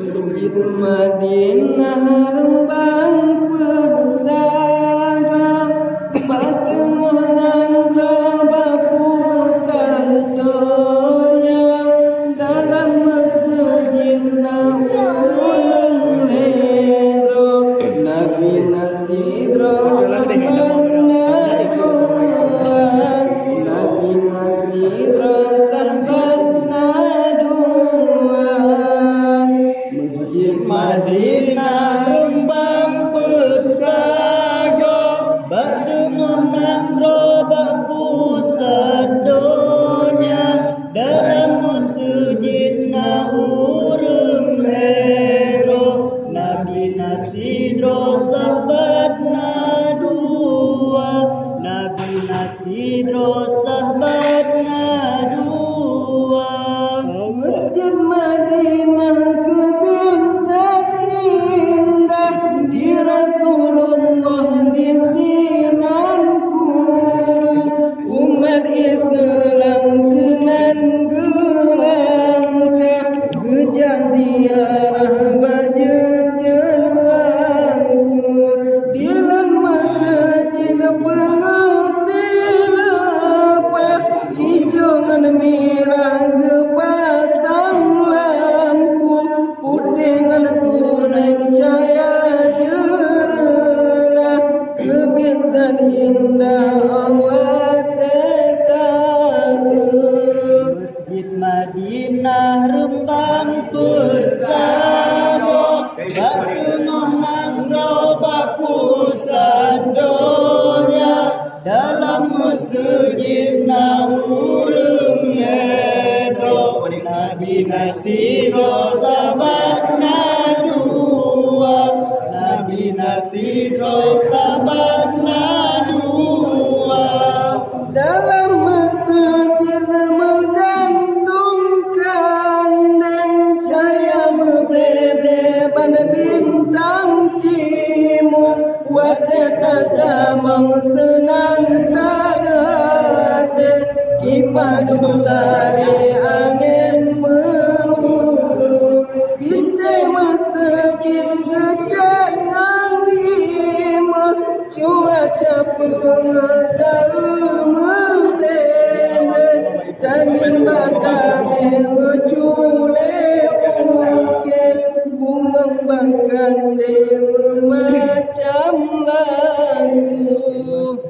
Masjid Madinah Rembang Persada Patengah Nangga Bapusan Donya dalam masjid Naurung Ledro Nabi Nasidro Samban Naduan Nabi Nasidro Samban Naduan Masjid Madinah Rembang Persada Batengah Nangro Bapusan Donya dalam masjid Naurung Ledro Nabi Nasidro sahabat Nadua Nabi Nasidro sahabat Nadua Masjid Madinah kebintan indah di Rasulullah di sinanku umat Islam kenan gelangkah gejak ziarah bajenjelangku di dalam masjid pengasi lepah hijau dan merah gepasang lampu putih dan kuning cahaya jernih kebintan indah awak tahu. Masjid Madinah Rembang Persada Batengah Nangro Bapusan Donya dalam masjid Naurung Ledro Nabi Nasidro sahabat Nadua Nabi Nasidro sahabat Nadua Dalam masjid menggantungkan dan cahaya berdeban bintang timur Watatamang senang tadate kipadu besari angin melulu bintai masjid gejangan lima cuaca pengetahuan merdeka tangin batame berjule uke bunga bakang memacam lagu.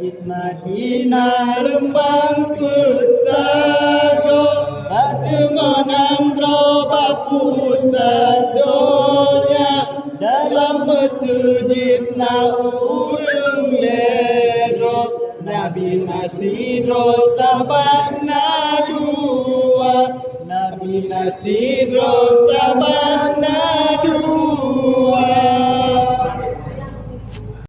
Masjid Madinah Rembang Persada Batengah Nangro Bapusan Donya dalam masjid Naurung Ledro Nabi Nasidro sahabat Nadua Nabi Nasidro sahabat